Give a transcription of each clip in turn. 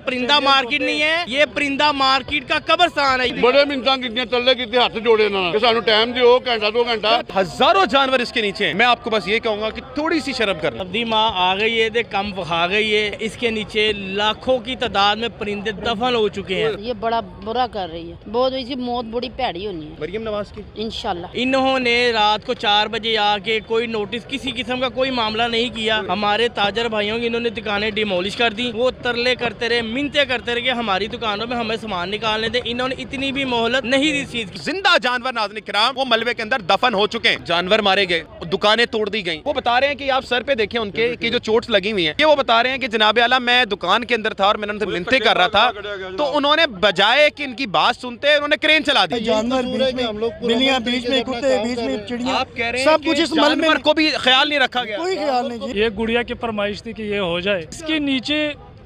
परिंदा मार्केट नहीं है, ये परिंदा मार्केट का कब्रिस्तान है। बड़े मिनटा कितने तल्ले कितने हाथ जोड़े ना कि सानू टाइम दियो घंटा 2 घंटा। हजारों जानवर इसके नीचे हैं। मैं आपको बस ये कहूंगा कि थोड़ी सी शर्म कर। सब्जी माँ आ गई है, कम खा गई है। इसके नीचे लाखों की तादाद में परिंदे दफन हो चुके हैं। ये बड़ा बुरा कर रही है, बहुत इसकी मौत बड़ी भैड़ी होनी है मरियम नवाज की इंशाल्लाह। इन्होंने रात को 4 बजे आके कोई नोटिस किसी किस्म का कोई मामला नहीं किया। हमारे ताजर भाइयों की इन्होंने दुकानें डिमोलिश कर दी। वो तरले करते रहे, मिन्नतें करते रहे कि हमारी दुकानों में हमें सामान निकालने दे। इन्होंने इतनी भी मोहलत नहीं दी इस चीज की। जिंदा जानवर नाज़रीन किराम वो मलबे के अंदर दफन हो चुके हैं। जानवर मारे गए, दुकानें तोड़ दी गई। वो बता रहे हैं कि आप सर पे देखें उनके कि जो चोट्स लगी हुई हैं। ये वो बता रहे हैं कि जनाब आला मैं दुकान के अंदर था और मैंने उनसे मिन्नतें कर रहा था, तो उन्होंने बजाय कि इनकी बात सुनते उन्होंने क्रेन चला दी। जानवर बीच में, बिल्लियां बीच में, कुत्ते बीच में, चिड़िया, आप कह रहे हैं सब कुछ इस जानवर को भी ख्याल नहीं रखा गया। कोई ख्याल नहीं जी। ये गुड़िया की फरमाइश थी कि ये हो जाए। इसके नीचे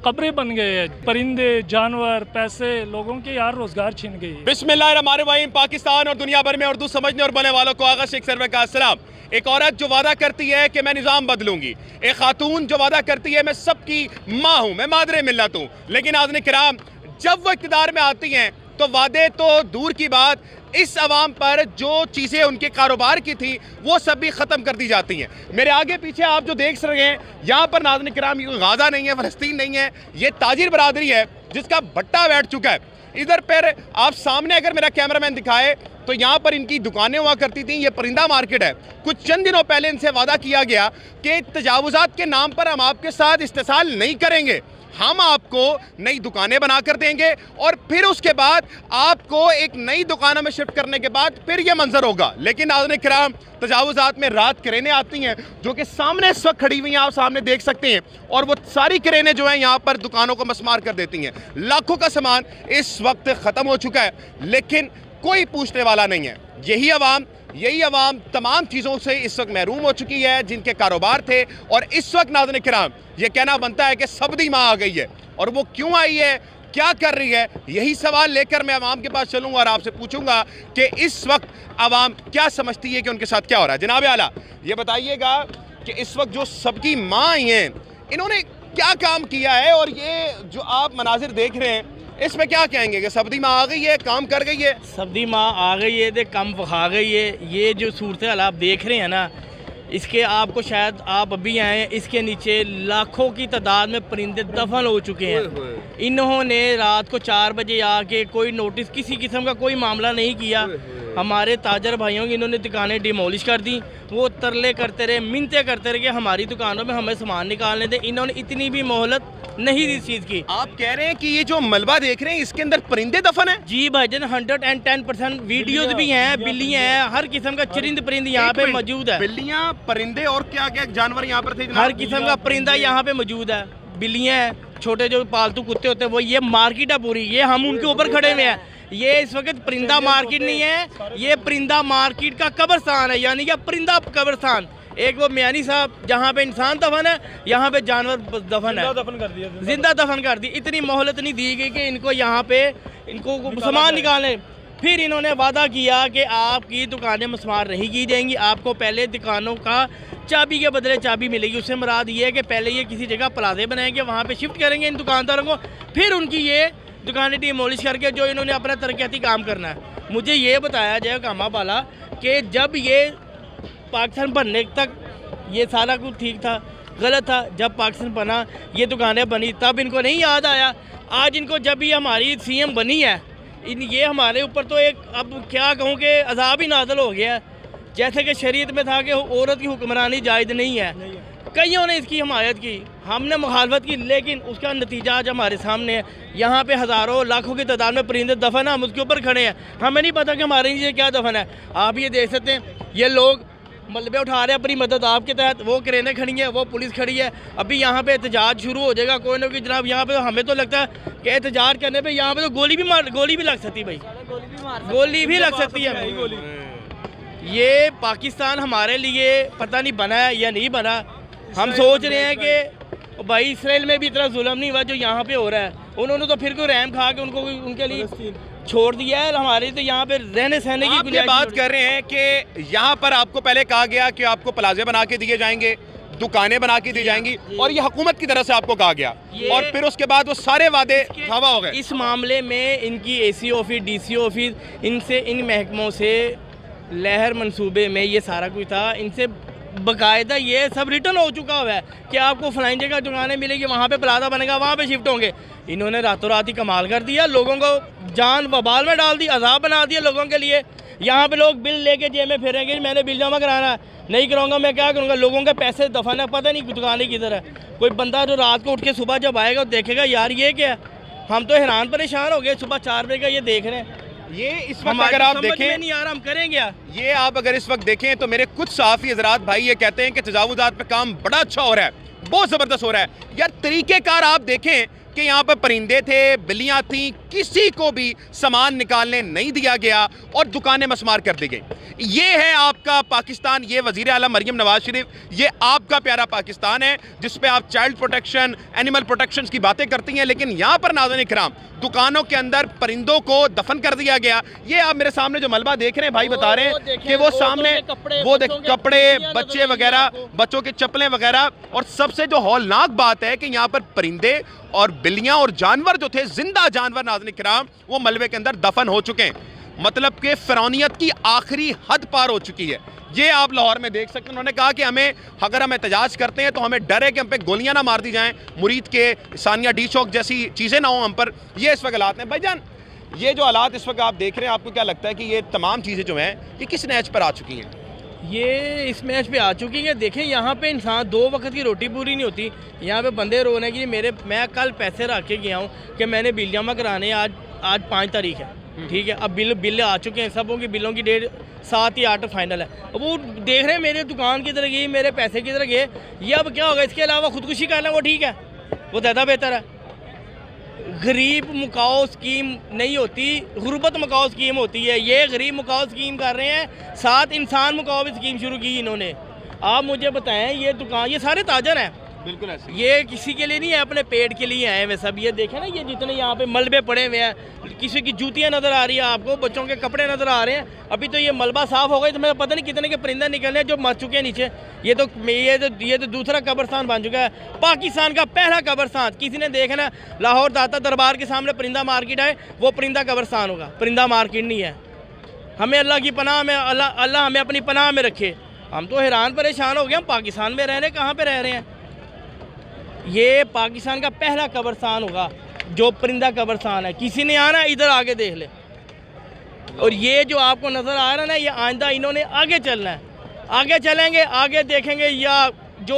कब्रें बन गए हैं, परिंदे, जानवर, पैसे, लोगों के यार रोजगार छीन गई। बिस्मिल्लाहिर्रहमानिर्रहीम। पाकिस्तान और दुनिया भर में उर्दू समझने और बोलने वालों को आगा शेख सरवर का अस्सलाम। एक औरत जो वादा करती है कि मैं निज़ाम बदलूंगी, एक खातून जो वादा करती है मैं सबकी माँ हूँ, मैं मादरे मिल्लत हूँ, लेकिन नाज़रीन किराम जब वो इक़्तिदार में आती हैं तो वादे तो दूर की बात, इस अवाम पर जो चीज़ें उनके कारोबार की थी वो सब भी ख़त्म कर दी जाती हैं। मेरे आगे पीछे आप जो देख रहे हैं यहाँ पर नाज़रीन किराम, ये गाज़ा नहीं है, फ़लस्तीन नहीं है, ये ताजिर बरादरी है जिसका भट्टा बैठ चुका है। इधर पर आप सामने अगर मेरा कैमरामैन दिखाए तो यहाँ पर इनकी दुकानें हुआ करती थी। ये परिंदा मार्केट है। कुछ चंद दिनों पहले इनसे वादा किया गया कि तजावुज़ात के नाम पर हम आपके साथ इस्तेसाल नहीं करेंगे, हम आपको नई दुकानें बनाकर देंगे और फिर उसके बाद आपको एक नई दुकानों में शिफ्ट करने के बाद फिर यह मंजर होगा। लेकिन नाज़रीन किराम तजावुज़ात में रात करेनें आती हैं जो कि सामने इस वक्त खड़ी हुई हैं, आप सामने देख सकते हैं, और वो सारी करेनें जो हैं यहाँ पर दुकानों को मस्मार कर देती हैं। लाखों का सामान इस वक्त ख़त्म हो चुका है, लेकिन कोई पूछने वाला नहीं है। यही अवाम तमाम चीज़ों से इस वक्त महरूम हो चुकी है जिनके कारोबार थे, और इस वक्त नाज़रीन किराम ये कहना बनता है कि सब्दी माँ आ गई है। और वो क्यों आई है, क्या कर रही है, यही सवाल लेकर मैं अवाम के पास चलूँगा और आपसे पूछूंगा कि इस वक्त अवाम क्या समझती है कि उनके साथ क्या हो रहा है। जनाब आला ये बताइएगा कि इस वक्त जो सबकी माँ आई हैं इन्होंने क्या काम किया है, और ये जो आप मनाजिर देख रहे हैं इसमें क्या कहेंगे कि सब्दी माँ आ गई है, काम कर गई है? सब्जी माँ आ गई है, कम खा गई है। ये जो सूरत हाल आप देख रहे हैं ना, इसके आपको शायद आप अभी आए, इसके नीचे लाखों की तादाद में परिंदे दफन हो चुके हैं। इन्होंने रात को 4 बजे आके कोई नोटिस किसी किस्म का कोई मामला नहीं किया। हमारे ताजर भाइयों की इन्होंने दुकानें डिमोलिश कर दी। वो तरले करते रहे, मिन्नतें करते रहे कि हमारी दुकानों में हमें सामान निकालने दे। इन्होंने इतनी भी मोहलत नहीं दी इस चीज़ की। आप कह रहे हैं कि ये जो मलबा देख रहे हैं इसके अंदर परिंदे दफन है? जी भाईजान, 110% वीडियोज भी हैं, बिल्लियाँ हैं, हर किस्म का चरिंद परिंद यहाँ पे मौजूद है। बिल्लियाँ, परिंदे और क्या क्या जानवर यहाँ पर थे? हर किस्म का परिंदा यहाँ पे मौजूद है। बिल्लियाँ हैं, छोटे जो पालतू कुत्ते होते हैं वो, ये मार्केट है पूरी, ये हम उनके ऊपर खड़े हुए हैं। ये इस वक्त परिंदा मार्केट नहीं है, ये परिंदा मार्केट का कब्रिस्तान है, यानी कि परिंदा कब्रिस्तान। एक वो मियानी साहब जहाँ पे इंसान दफन है, यहाँ पे जानवर दफन है, जिंदा दफन कर दी। इतनी मोहलत नहीं दी गई कि इनको यहाँ पे इनको सामान निकालें। फिर इन्होंने वादा किया कि आपकी दुकानें मस्मार नहीं की जाएंगी, आपको पहले दुकानों का चाबी के बदले चाबी मिलेगी। उससे मुराद ये है कि पहले ये किसी जगह प्लाजे बनाएंगे, वहाँ पे शिफ्ट करेंगे इन दुकानदारों को, फिर उनकी ये दुकानें डिमोलिश करके जो इन्होंने अपना तरक्याती काम करना है। मुझे ये बताया जाए कामा वाला कि जब ये पाकिस्तान बनने तक ये सारा कुछ ठीक था, गलत था। जब पाकिस्तान बना, ये दुकानें बनी, तब इनको नहीं याद आया। आज इनको जब ये हमारी CM बनी है, ये हमारे ऊपर तो एक, अब क्या कहूँ कि अजाब ही नाज़िल हो गया है। जैसे कि शरीयत में था कि औरत की हुक्मरानी जायज़ नहीं है, कईयों ने इसकी हमायत की, हमने मुखालफत की, लेकिन उसका नतीजा आज हमारे सामने है। यहाँ पे हज़ारों लाखों की तादाद में परिंदे दफन है, हम उसके ऊपर खड़े हैं, हमें नहीं पता कि हमारे नीचे क्या दफन है। आप ये देख सकते हैं, ये लोग मलबे उठा रहे हैं अपनी मदद आपके तहत, वो क्रेनें खड़ी हैं, वो पुलिस खड़ी है। अभी यहाँ पे एहतजाज शुरू हो जाएगा कोई ना कोई। जनाब यहाँ पे हमें तो लगता है कि एहतजाज करने पे यहाँ पे तो गोली भी लग सकती है भाई, गोली भी लग सकती है। ये पाकिस्तान हमारे लिए पता नहीं बना है या नहीं बना। हम सोच रहे हैं कि भाई इसराइल में भी इतना जुल्म नहीं हुआ जो यहाँ पे हो रहा है। उन्होंने तो फिर कोई रहम खा के उनको उनके लिए छोड़ दिया है। हमारे तो यहाँ पे रहने सहने की बात कर रहे हैं कि यहाँ पर आपको पहले कहा गया कि आपको प्लाजे बना के दिए जाएंगे, दुकानें बना के दी जाएंगी और ये हुकूमत की तरफ से आपको कहा गया और फिर उसके बाद वो सारे वादे हवा हो गए। इस मामले में इनकी एसी ऑफिस, डीसी ऑफिस, इनसे इन महकमों से लहर मंसूबे में ये सारा कुछ था, इनसे बाकायदा ये सब रिटर्न हो चुका हुआ है कि आपको फलानी जगह दुकानें मिलेगी, वहाँ पे प्लाजा बनेगा, वहाँ पे शिफ्ट होंगे। इन्होंने रातों रात ही कमाल कर दिया, लोगों को जान वबाल में डाल दी, अजाब बना दिया लोगों के लिए। यहाँ पे लोग बिल लेके जेब में फिरेंगे, मैंने बिल जमा कराना है, नहीं कराऊंगा मैं क्या करूँगा, लोगों के पैसे दफन है, पता नहीं दुकानें किधर है। कोई बंदा जो रात को उठ के सुबह जब आएगा देखेगा यार ये क्या है, हम तो हैरान परेशान हो गए, सुबह 4 बजे का ये देख रहे हैं। ये इस वक्त अगर आप देखें नहीं यार हम करेंगे क्या? ये आप अगर इस वक्त देखें तो मेरे कुछ सहाफ़ी हजरात भाई ये कहते हैं कि तजावुजात पे काम बड़ा अच्छा हो रहा है, बहुत ज़बरदस्त हो रहा है। यार तरीक़ेकार आप देखें कि यहाँ पर परिंदे थे, बिल्लियाँ थीं, किसी को भी सामान निकालने नहीं दिया गया और दुकानें मस्मार कर दी गई। ये है आपका पाकिस्तान, ये वज़ीर आला मरियम नवाज शरीफ, ये आपका प्यारा पाकिस्तान है जिस पे आप चाइल्ड प्रोटेक्शन, एनिमल प्रोटेक्शन की बातें करती हैं, लेकिन यहाँ पर नाज़रीन इकराम दुकानों के अंदर परिंदों को दफन कर दिया गया। ये आप मेरे सामने जो मलबा देख रहे हैं भाई बता रहे हैं कि वो सामने वो कपड़े, बच्चे वगैरह, बच्चों की चप्पलें वगैरह, और सबसे जो हौलनाक बात है कि यहाँ पर परिंदे और बिल्लियाँ और जानवर जो थे, जिंदा जानवर नाज़रीन इकराम, वो मलबे के अंदर दफन हो चुके हैं। मतलब कि फ़िरौनियत की आखिरी हद पार हो चुकी है। ये आप लाहौर में देख सकते हैं। उन्होंने कहा कि हमें अगर हम एहतजाज करते हैं तो हमें डर है कि हम पे गोलियां ना मार दी जाएं, मुरीद के सानिया डी चौक जैसी चीज़ें ना हो हम पर। ये इस वक्त हालात हैं भाईजान। ये जो हालात इस वक्त आप देख रहे हैं, आपको क्या लगता है कि ये तमाम चीज़ें जो हैं ये किस नहज पर आ चुकी हैं? ये इस मैच पे आ चुकी है। देखें यहाँ पे इंसान 2 वक्त की रोटी पूरी नहीं होती, यहाँ पे बंदे रोने की मैं कल पैसे रख के गया हूँ कि मैंने बिल जमा कराने, आज 5 तारीख है, ठीक है, अब बिल आ चुके हैं, सबों की बिलों की डेट 7 या 8 फाइनल है। अब वो देख रहे हैं मेरे दुकान किधर गई, मेरे पैसे किधर गए, ये अब क्या होगा? इसके अलावा खुदकुशी कर लें वो ठीक है, वो ज़्यादा बेहतर है। गरीब मुकाओ स्कीम नहीं होती, गुर्बत मुकाओ स्कीम होती है। ये गरीब मुकाओ स्कीम कर रहे हैं, साथ इंसान मुकाओ भी स्कीम शुरू की इन्होंने। आप मुझे बताएं, ये दुकान, ये सारे ताजर हैं, बिल्कुल ऐसे, ये किसी के लिए नहीं है, अपने पेट के लिए आए हुए सब। ये देखें ना, ये जितने यहाँ पे मलबे पड़े हुए हैं, किसी की जूतियाँ नज़र आ रही है आपको, बच्चों के कपड़े नज़र आ रहे हैं। अभी तो ये मलबा साफ़ हो गई तो मैं पता नहीं कितने के परिंदे निकले जो मर चुके हैं नीचे। ये तो दूसरा कब्रस्तान बन चुका है, पाकिस्तान का पहला कब्रस्तान। किसी ने देखा ना, लाहौर दाता दरबार के सामने परिंदा मार्केट है, वो परिंदा कब्रस्तान होगा, परिंदा मार्केट नहीं है। हमें अल्लाह की पनाह में, अल्लाह हमें अपनी पनाह में रखे। हम तो हैरान परेशान हो गए, हम पाकिस्तान में रह रहे हैं, कहाँ पर रह रहे हैं? ये पाकिस्तान का पहला कब्रस्तान होगा जो परिंदा कब्रस्तान है। किसी ने आना इधर आगे देख ले। और ये जो आपको नज़र आ रहा है ना, ये आइंदा इन्होंने आगे चलना है, आगे चलेंगे, आगे देखेंगे, या जो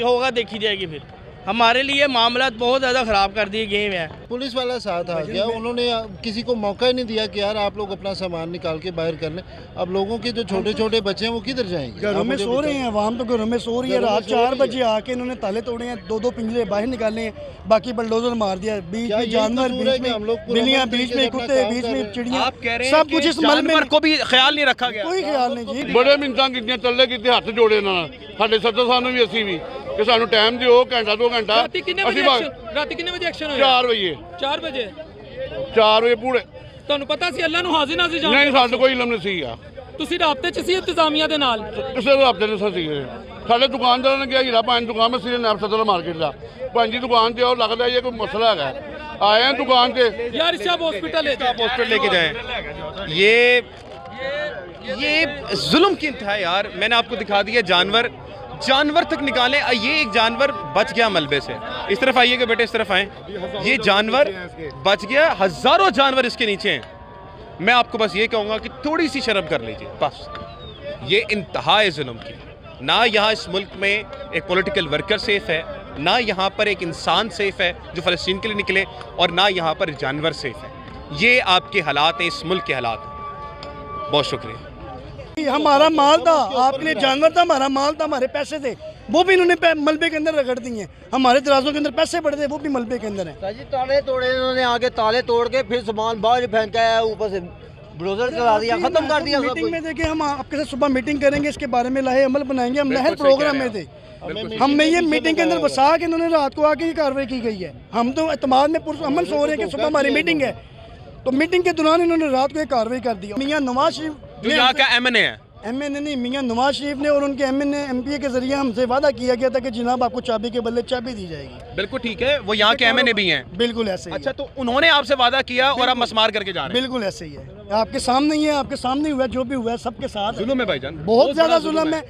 होगा देखी जाएगी। फिर हमारे लिए मामला बहुत ज़्यादा ख़राब कर दिए गए हैं। पुलिस वाला साथ आ गया, उन्होंने किसी को मौका ही नहीं दिया कि यार आप लोग अपना सामान निकाल के बाहर कर लें। अब लोगों के जो छोटे छोटे बच्चे हैं वो किधर जाएंगे? घरों में सो रहे हैं, आवाम तो घरों में सो रही है। रात 4 बजे आके इन्होंने ताले तोड़े हैं, 2-2 पिंजरे बाहर निकाले हैं, बाकी बलडोजर मार दिया। बीच में जानवर, बीच में बिल्लियाँ, बीच में कुत्ते, बीच में चिड़िया, आप कह रहे हैं सब कुछ इस मलबे को भी ख्याल नहीं रखा गया? कोई ख्याल नहीं जी। बड़े मिੰटां कीਤੀਆਂ ਚੱਲੇ ਕੀਤੇ ਹੱਥ ਜੋੜੇ ਨਾਲ ਸਾਡੇ ਸੱਜਣ ਸਾਨੂੰ ਵੀ ਅਸੀਂ ਵੀ ਕਿ ਸਾਨੂੰ ਟਾਈਮ ਦਿਓ, ਘੰਟਾ 2 ਘੰਟਾ। ਰਾਤੀ ਕਿੰਨੇ ਵਜੇ ਐਕਸ਼ਨ ਹੋਇਆ? 4 ਵਜੇ 4 ਵਜੇ 4 ਵਜੇ ਪੂਰੇ। ਤੁਹਾਨੂੰ ਪਤਾ ਸੀ ਅੱਲਾ ਨੂੰ ਹਾਜ਼ਰ ਨਾਜ਼ਰ ਜਾਣ? ਨਹੀਂ, ਸਾਨੂੰ ਕੋਈ ਇਲਮ ਨਹੀਂ ਸੀਗਾ, ਤੁਸੀਂ ਰਾਬਤੇ 'ਚ ਸੀ ਇੰਤਜ਼ਾਮੀਆ ਦੇ ਨਾਲ? ਕਿਸੇ ਦਾ ਹਫ਼ਤੇ ਨਹੀਂ ਸੀਗੇ। ਸਾਡੇ ਦੁਕਾਨਦਾਰਾਂ ਨੇ ਕਿਹਾ ਹੀਰਾ ਪੰਜ ਦੁਕਾਨ ਮੈਂ ਸੀਰੇ ਨਾਬ ਸਦਰ ਮਾਰਕੀਟ ਦਾ ਪੰਜ ਦੀ ਦੁਕਾਨ ਤੇ, ਉਹ ਲੱਗਦਾ ਇਹ ਕੋਈ ਮਸਲਾ ਹੈਗਾ। आए हैं दुकान पे, यार इससे आप हॉस्पिटल लेके जाएं। ये जुल्म की इंतहा है यार। मैंने आपको दिखा दिया जानवर तक निकाले। ये एक जानवर बच गया मलबे से। इस तरफ आइएगा बेटे, इस तरफ आए। ये जानवर बच गया, हजारों जानवर इसके नीचे हैं। मैं आपको बस ये कहूँगा कि थोड़ी सी शर्म कर लीजिए बस। ये इंतहा है जुल्म की। ना यहाँ इस मुल्क में एक पॉलिटिकल वर्कर सेफ है, ना यहाँ पर एक इंसान सेफ है जो फ़लस्तीन के लिए निकले, और ना यहाँ पर जानवर सेफ है। ये आपके हालात हैं, इस मुल्क के हालात हैं। बहुत शुक्रिया। हमारा माल था, आपके लिए जानवर था, हमारा माल था, हमारे पैसे थे, वो भी इन्होंने मलबे के अंदर रगड़ दिए। हमारे दराजों के अंदर पैसे पड़े थे, वो भी मलबे के अंदर है। जी ताले तोड़े इन्होंने, आगे ताले तोड़ के फिर सामान बाहर फेंका है, ऊपर से ब्लोजर चला दिया, खत्म कर दिया। मीटिंग में देखिए, हम आपके साथ सुबह मीटिंग करेंगे, इसके बारे में लाहे अमल बनाएंगे। हम लहर प्रोग्राम में थे, हमें ये मीटिंग के अंदर बसा के इन्होंने रात को आके ही कार्रवाई की गई है। हम तो एतमाद में पुरअमन सो रहे हैं कि सुबह हमारी मीटिंग है, तो मीटिंग के दौरान इन्होंने रात को एक कार्रवाई कर दी। मियां नवाज शरीफ जो यहाँ का MNA है, MNA नहीं, मियां नवाज शरीफ ने और उनके MPA के जरिए हमसे वादा किया गया था कि जनाब आपको चाबी के बदले चाबी दी जाएगी। बिल्कुल ठीक है, वो यहाँ के MNA भी हैं। बिल्कुल ऐसे ही अच्छा, तो उन्होंने आपसे वादा किया और आप मसमार करके जा रहे हैं। बिल्कुल ऐसे ही है, आपके सामने ही है, आपके सामने हुआ, जो भी हुआ है सबके साथ जुल्म है भाईजान, बहुत ज्यादा जुल्म है।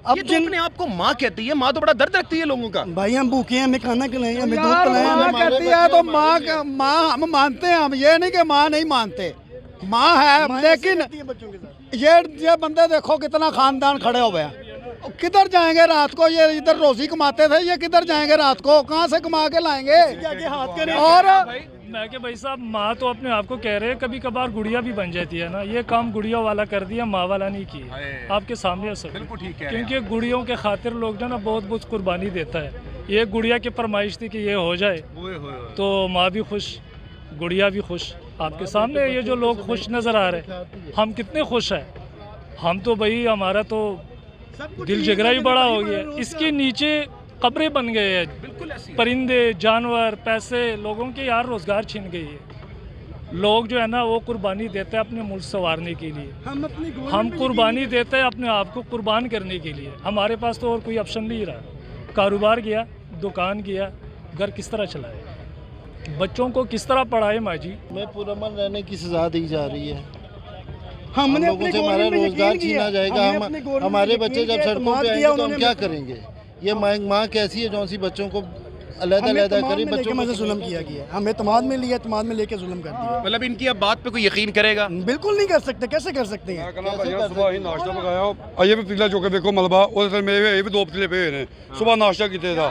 अब जो अपने आप को माँ कहती है, माँ तो बड़ा दर्द रखती है लोगों का। भाई हम भूखे हैं, हमें खाना खिलाएं, हमें दूध पिलाएं। माँ कहती है तो माँ हम मानते हैं, हम ये नहीं कि माँ नहीं मानते, माँ है, लेकिन ये बंदे देखो कितना खानदान खड़े हुए हैं, किधर जाएंगे रात को? ये इधर रोजी कमाते थे, ये किधर जाएंगे रात को? कहाँ से कमा के लाएंगे? और मैं कि भाई साहब, माँ तो अपने आप को कह रहे हैं, कभी कभार गुड़िया भी बन जाती है ना। ये काम गुड़िया वाला कर दिया, माँ वाला नहीं किया। आपके सामने सब बिल्कुल ठीक है, क्योंकि गुड़ियों के खातिर लोग जो ना बहुत कुर्बानी देता है। ये गुड़िया की फरमाइश थी कि ये हो जाए तो माँ भी खुश, गुड़िया भी खुश। आपके सामने ये जो लोग खुश नज़र आ रहे हैं, हम कितने खुश हैं। हम तो भाई, हमारा तो दिल जिगरा ही बड़ा हो गया। इसके नीचे कब्रें बन गए हैं, परिंदे, जानवर, पैसे, लोगों के यार रोज़गार छीन गई है। लोग जो है ना वो कुर्बानी देते हैं अपने मुल्क संवारने के लिए, हम कुर्बानी देते हैं अपने आप को कुर्बान करने के लिए। हमारे पास तो और कोई ऑप्शन नहीं रहा। कारोबार गया, दुकान गया, घर किस तरह चलाए, बच्चों को किस तरह पढ़ाए? माँ जी, मैं पुरअमन रहने की सजा दी जा रही है। हमने हम लोगों से हमारा रोजगार छीना जाएगा, हम हमारे बच्चे जब सड़कों पे आएंगे तो हम क्या करेंगे? ये माँ कैसी है जो सी बच्चों को अलग-अलग करी, बच्चों को जुल्म किया गया, हमें एतमाद में लिया, एतमाद में लेके जुल्म कर दिया। मतलब इनकी अब बात पे कोई यकीन करेगा? बिल्कुल नहीं कर सकते, कैसे कर सकते हैं? सुबह ही नाश्ता पकाया, अजे भी पतीला चुके देखो मलबा, और मेरे ये भी 2 पतीले पे हैं। सुबह नाश्ता किते था,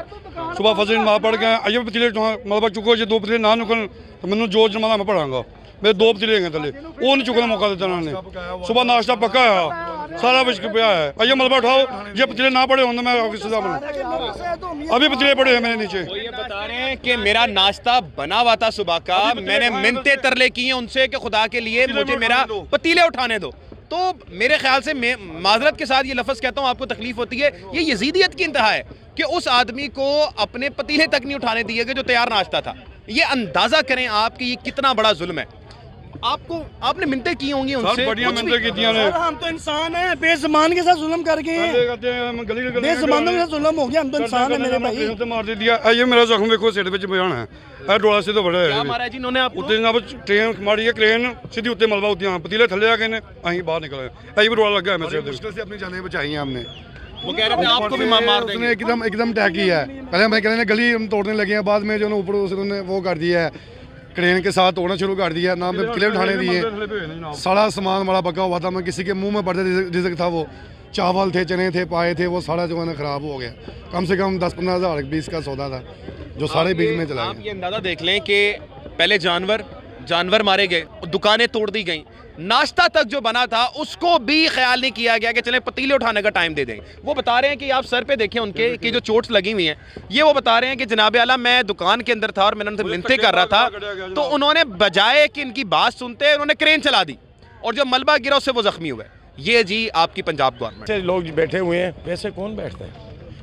सुबह फजर नमाज पढ़ के अजे पतीले मलबा चुको, जे 2 पतीले ना निकलन तो मैंने जो जुर्माना मैं पढ़ाऊंगा। मेरे 2 पतीले हैं थले, वो नहीं चुकने मौका देता उन्होंने। सुबह नाश्ता पका है, सारा कुछ पिया है, अये मलबा उठाओ, ये पतीले ना पड़े होंगे मैं ऑफिस से अभी पतीले पड़े हैं मेरे नीचे। वो ये बता रहे हैं कि मेरा नाश्ता बना हुआ था सुबह का, मैंने मिन्नतें तरले की हैं उनसे कि खुदा के लिए मुझे मेरा पतीले उठाने दो। तो मेरे ख्याल से मैं माजरत के साथ ये लफ्ज़ कहता हूँ, आपको तकलीफ होती है, ये यजीदियत की इंतहा है कि उस आदमी को अपने पतीले तक नहीं उठाने दिए गए जो तैयार नाश्ता था। ये अंदाज़ा करें आप कि ये कितना बड़ा जुल्म है। आपने मिन्नतें की होंगी उनसे, बढ़िया मिन्नतें की थी ने। हम तो इंसान हैं, बेज़ुबान के साथ जुल्म कर गए हैं, बेज़ुबानों के साथ जुल्म हो गया। हम तो इंसान हैं मेरे भाई। मार दिया, ये मेरा जख्म देखो सिर पे बयान है, डोला से तो बड़ा है। क्या मारा है जी इन्होंने आपको? उत्ते जनाब ट्रेन मारी है, क्रेन सीधी उत्ते मलबा उत्ते पतीले थले आ गए ने, अहीं बाहर निकले, अहीं भी डोला लग गया है मेरे मुश्किल से अपनी जानें बचाई हैं हमने। वो कह रहे थे आपको भी मार देंगे। एकदम टैक किया है। पहले हमें कह रहे गली हम तोड़ने लगे हैं, बाद में जो ऊपर उन्होंने वो कर दिया है, क्रेन के साथ तोड़ना शुरू कर दिया, ना पतीले उठाने दिए। सारा सामान बड़ा पका हुआ था, मैं किसी के मुंह में पड़ते रिज़्क था, वो चावल थे, चने थे, पाए थे, वो सारा जो है ना ख़राब हो गया। कम से कम 10-15 हज़ार 20 का सौदा था जो सारे बीच में चला गया। आप ये अंदाज़ा देख लें कि पहले जानवर मारे गए, दुकानें तोड़ दी गई, नाश्ता तक जो बना था उसको भी ख्याल नहीं किया गया कि चलें पतीले उठाने का टाइम दे दें। वो बता रहे हैं कि आप सर पे देखें उनके कि जो चोट्स लगी हुई हैं, ये वो बता रहे हैं कि जनाब आला मैं दुकान के अंदर था और मैंने उनसे मिन्नतें कर रहा था, तो उन्होंने बजाय कि इनकी बात सुनते उन्होंने क्रेन चला दी और जो मलबा गिरा उससे वो जख्मी हुए। ये जी आपकी पंजाब गवर्नमेंट। लोग बैठे हुए हैं, पैसे कौन बैठते हैं?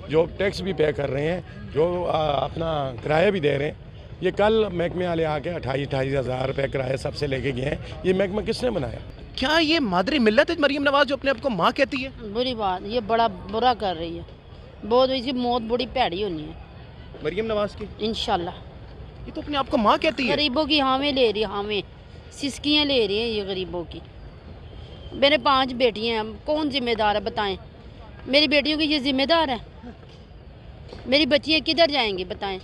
जो टैक्स भी पे कर रहे हैं, जो अपना किराया भी दे रहे हैं। ये कल महकमे वाले आके 28 हज़ार रुपये किराया सबसे लेके गए हैं। ये महकमा किसने बनाया? क्या ये मादरी मिल्लत है मरीम नवाज जो अपने आप को माँ कहती है? बुरी बात, ये बड़ा बुरा कर रही है, बहुत इसकी मौत बड़ी भैड़ी होनी है मरीम नवाज की, इंशाल्लाह। ये तो अपने आप को माँ कहती है। गरीबों की हामें ले रही है, हामें सिसकियाँ ले रही है ये गरीबों की। मेरे 5 बेटियाँ हैं, कौन जिम्मेदार है बताएं? मेरी बेटियों की ये जिम्मेदार है? मेरी बच्चियाँ किधर जाएंगी बताएं?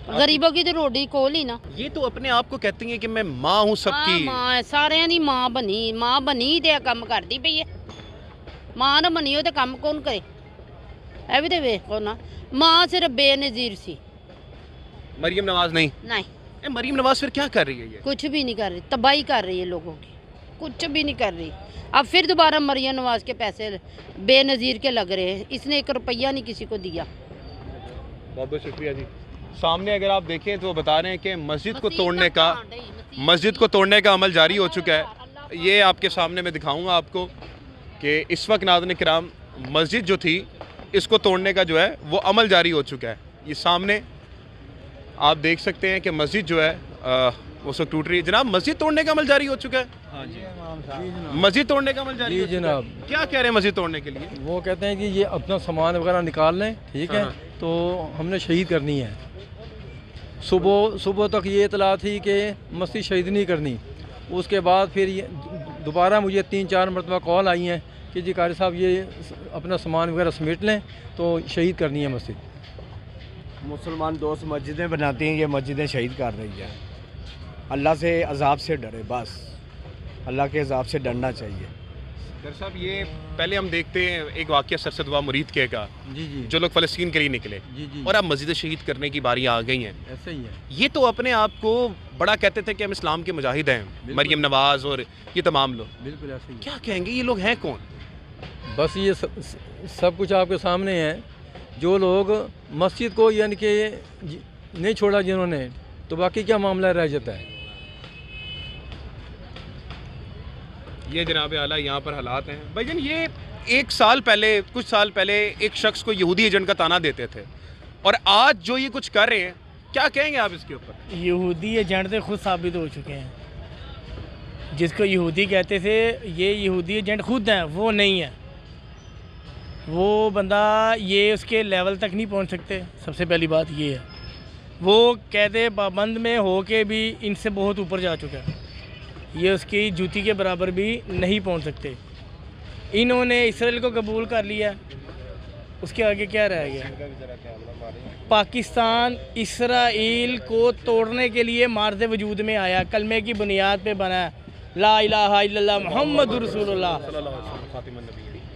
गरीबों की तो रोटी कोल ही ना। ये तो अपने आप को कहती हैं कि मैं माँ हूँ सबकी। माँ है, सारे दी माँ बनी ते काम करती पई है। माँ ना बनी हो तो काम कौन करे? ऐ भी तो वेखो ना, माँ सिर्फ बेनज़ीर सी, मरीम नवाज नहीं। मरीम नवाज फिर क्या कर रही है? ये कुछ भी नहीं कर रही, तबाही कर रही है लोगों की, कुछ भी नहीं कर रही। अब फिर दोबारा मरीम नवाज के पैसे बेनज़ीर के लग रहे हैं, इसने 1 रुपया नहीं किसी को दिया। बहुत बहुत शुक्रिया जी। सामने अगर आप देखें तो बता रहे हैं कि मस्जिद को तोड़ने का अमल जारी हो चुका है। ये आपके सामने मैं दिखाऊंगा आपको कि इस वक्त नाज़रीन किराम मस्जिद जो थी इसको तोड़ने का जो है वो अमल जारी हो चुका है। ये सामने आप देख सकते हैं कि मस्जिद जो है उस वक्त टूट रही है। जनाब मस्जिद तोड़ने का अमल जारी हो चुका है? हाँ जी, मस्जिद तोड़ने का अमल जारी हो चुका है। जनाब, क्या कह रहे हैं मस्जिद तोड़ने के लिए? वो कहते हैं कि ये अपना सामान वगैरह निकाल लें, ठीक है, तो हमने शहीद करनी है। सुबह तक ये इतला थी कि मस्जिद शहीद नहीं करनी। उसके बाद फिर ये दोबारा मुझे 3-4 मरतबा कॉल आई हैं कि जी कारी साहब ये अपना सामान वगैरह समेट लें, तो शहीद करनी है मस्जिद। मुसलमान दोस्त मस्जिदें बनाती हैं, ये मस्जिदें शहीद कर रही है। अल्लाह से अजाब से डरे, बस अल्लाह के अजाब से डरना चाहिए। डर साहब, ये पहले हम देखते हैं एक वाक़या सरसद हुआ मुरीद के का, जी जी, जो लोग फ़लस्तीन के लिए निकले, जी जी, और अब मस्जिद शहीद करने की बारी आ गई है। ऐसा ही है। ये तो अपने आप को बड़ा कहते थे कि हम इस्लाम के मुजाहिद हैं, मरियम नवाज और ये तमाम लोग। बिल्कुल ऐसा ही। क्या कहेंगे, ये लोग हैं कौन? बस ये सब कुछ आपके सामने है। जो लोग मस्जिद को यानी कि नहीं छोड़ा जिन्होंने, तो बाकी क्या मामला रह जाता है। ये जनाब आला यहाँ पर हालात हैं भाईजान। ये कुछ साल पहले एक शख्स को यहूदी एजेंट का ताना देते थे, और आज जो ये कुछ कर रहे हैं, क्या कहेंगे आप इसके ऊपर? यहूदी एजेंट तो खुद साबित हो चुके हैं। जिसको यहूदी कहते थे, ये यहूदी एजेंट खुद हैं, वो नहीं है। वो बंदा ये उसके लेवल तक नहीं पहुंच सकते। सबसे पहली बात ये है, वो कहते पाबंद में हो के भी इनसे बहुत ऊपर जा चुका है। ये उसकी जूती के बराबर भी नहीं पहुंच सकते। इन्होंने इसराइल को कबूल कर लिया, उसके आगे क्या रह गया? पाकिस्तान इसराइल को तोड़ने के लिए मार्ज़े वजूद में आया, कलमे की बुनियाद पे बना, ला इलाहा इल्लल्लाह मुहम्मदुर रसूलुल्लाह।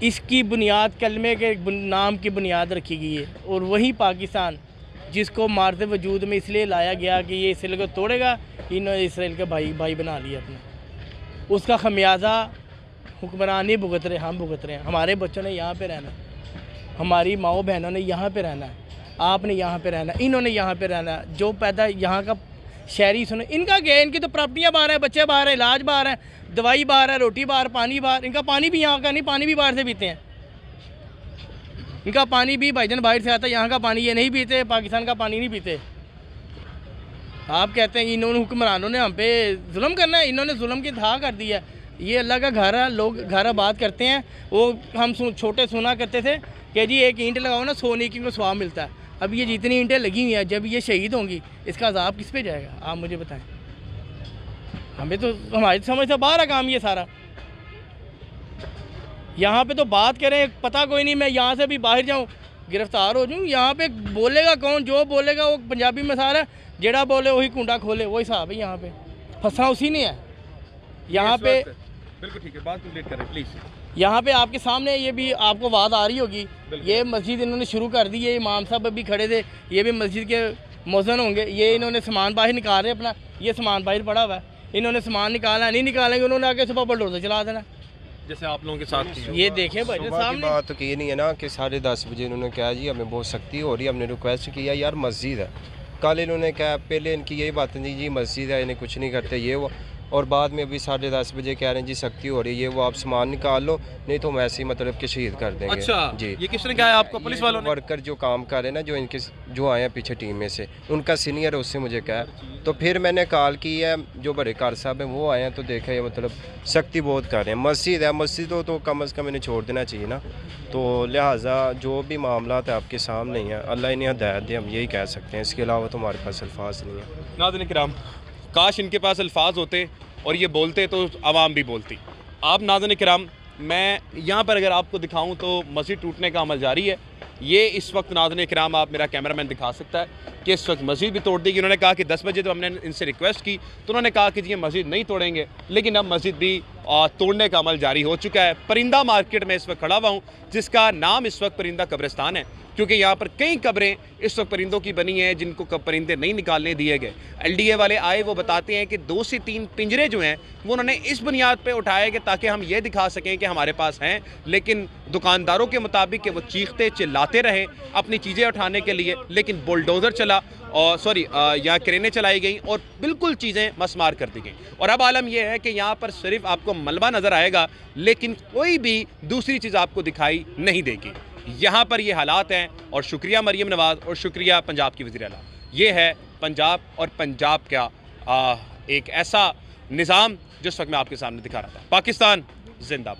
इसकी बुनियाद कलमे के नाम की बुनियाद रखी गई है। और वही पाकिस्तान जिसको मार्ज़े वजूद में इसलिए लाया गया कि ये इसराइल को तोड़ेगा, इन्होंने इसराइल का भाई बना लिया अपना। उसका खमियाजा हुक्मरान नहीं भुगत रहे, हम भुगत रहे हैं। हमारे बच्चों ने यहाँ पे रहना है, हमारी माओ बहनों ने यहाँ पे रहना है, आपने यहाँ पे रहना है, इन्होंने यहाँ पे रहना है। जो पैदा यहाँ का शहरी सुने, इनका क्या है? इनकी तो प्रॉपर्टियाँ बाहर है, बच्चे बाहर है, इलाज बाहर है, दवाई बाहर है, रोटी बाहर, पानी बाहर। इनका पानी भी यहाँ का नहीं, पानी भी बाहर से पीते हैं। इनका पानी भी भाईजान बाहर से आता है, यहाँ का पानी ये नहीं पीते, पाकिस्तान का पानी नहीं पीते। आप कहते हैं इन्होंने हुक्मरानों ने हम पे जुल्म करना है, इन्होंने जुल्म की इंतहा कर दी है। ये अल्लाह का घर है, लोग घर आबाद करते हैं। वो हम छोटे सुना करते थे कि जी एक ईंट लगाओ ना, 100 नेकी को सवाब मिलता है। अब ये जितनी ईंटें लगी हुई हैं, जब ये शहीद होंगी, इसका अजाब किस पे जाएगा? आप मुझे बताएं। हमें तो हमारी समझ से बाहर है काम ये सारा। यहाँ पे तो बात करें, पता कोई नहीं, मैं यहाँ से भी बाहर जाऊँ गिरफ्तार हो जाऊँ। यहाँ पे बोलेगा कौन? जो बोलेगा वो पंजाबी में सारा, जेड़ा बोले वही कुंडा खोले, वही हिसाब है। यहाँ पे फंसना उसी ने है। यहाँ पे बिल्कुल ठीक है, बात कंप्लीट करें प्लीज़। यहाँ पे आपके सामने ये भी आपको बात आ रही होगी, ये मस्जिद इन्होंने शुरू कर दी है। इमाम साहब अभी खड़े थे, ये भी मस्जिद के मौज़न होंगे। ये इन्होंने सामान बाहर निकाल रहे अपना, ये सामान बाहर पड़ा हुआ है। इन्होंने सामान निकाला, नहीं निकालेंगे उन्होंने आके सुबह बुलडोज़र चला देना, जैसे आप लोगों के साथ। ये देखें भाई सामने बात तो की नहीं है ना कि 10:30 बजे इन्होंने कहा जी हमें बहुत सख्ती हो रही है, हमने रिक्वेस्ट किया यार मस्जिद है। कल इन्होंने कहा, पहले इनकी यही बात थी जी मस्जिद है, इन्हें कुछ नहीं करते ये वो, और बाद में अभी 10:30 बजे कह रहे हैं जी सख्ती हो रही है, ये वो आप सामान निकाल लो, नहीं तो हम ऐसे ही मतलब कि शहीद कर देंगे। अच्छा जी, ये किसने कहा है आपको? पुलिस वालों ने? वर्कर जो काम कर रहे हैं ना, जो इनके जो आए हैं पीछे टीम में से, उनका सीनियर है, उससे मुझे कहा। तो फिर मैंने कॉल की है, जो बड़े कार साहब हैं वो आए हैं, तो देखा ये मतलब सख्ती बहुत कर रहे हैं। मस्जिद है, मस्जिद हो तो कम अज़ कम इन्हें छोड़ देना चाहिए ना। तो लिहाजा जो भी मामला है आपके सामने ही है, अल्लाह इन्हें हिदायत दे, हम यही कह सकते हैं। इसके अलावा तो हमारे पास अल्फाज नहीं है। नाज़रीन किराम, काश इनके पास अल्फाज होते और ये बोलते तो आवाम भी बोलती। आप नाज़रीन किराम, मैं यहाँ पर अगर आपको दिखाऊँ तो मस्जिद टूटने का अमल जारी है। ये इस वक्त नाज़रीन किराम, आप मेरा कैमरामैन दिखा सकता है कि इस वक्त मस्जिद भी तोड़ दी गई। उन्होंने कहा कि 10 बजे तो हमने इनसे रिक्वेस्ट की, तो उन्होंने कहा कि जी ये मस्जिद नहीं तोड़ेंगे, लेकिन अब मस्जिद भी तोड़ने का अमल जारी हो चुका है। परिंदा मार्केट में इस वक्त खड़ा हुआ हूँ, जिसका नाम इस वक्त परिंदा कब्रिस्तान है, क्योंकि यहाँ पर कई कब्रें इस वक्त परिंदों की बनी हैं जिनको परिंदे नहीं निकालने दिए गए। LDA वाले आए, वो बताते हैं कि 2 से 3 पिंजरे जो हैं वो उन्होंने इस बुनियाद पे उठाए कि ताकि हम ये दिखा सकें कि हमारे पास हैं, लेकिन दुकानदारों के मुताबिक कि वो चीखते चिल्लाते रहे अपनी चीज़ें उठाने के लिए, लेकिन बुलडोज़र चला और यहाँ क्रेनें चलाई गई और बिल्कुल चीज़ें मसमार कर दी गई। और अब आलम यह है कि यहाँ पर सिर्फ आपको मलबा नज़र आएगा, लेकिन कोई भी दूसरी चीज़ आपको दिखाई नहीं देगी। यहाँ पर ये हालात हैं, और शुक्रिया मरियम नवाज़ और शुक्रिया पंजाब की वज़ीर आला। ये है पंजाब और पंजाब का एक ऐसा निज़ाम जिस वक्त मैं आपके सामने दिखा रहा था। पाकिस्तान जिंदाबाद।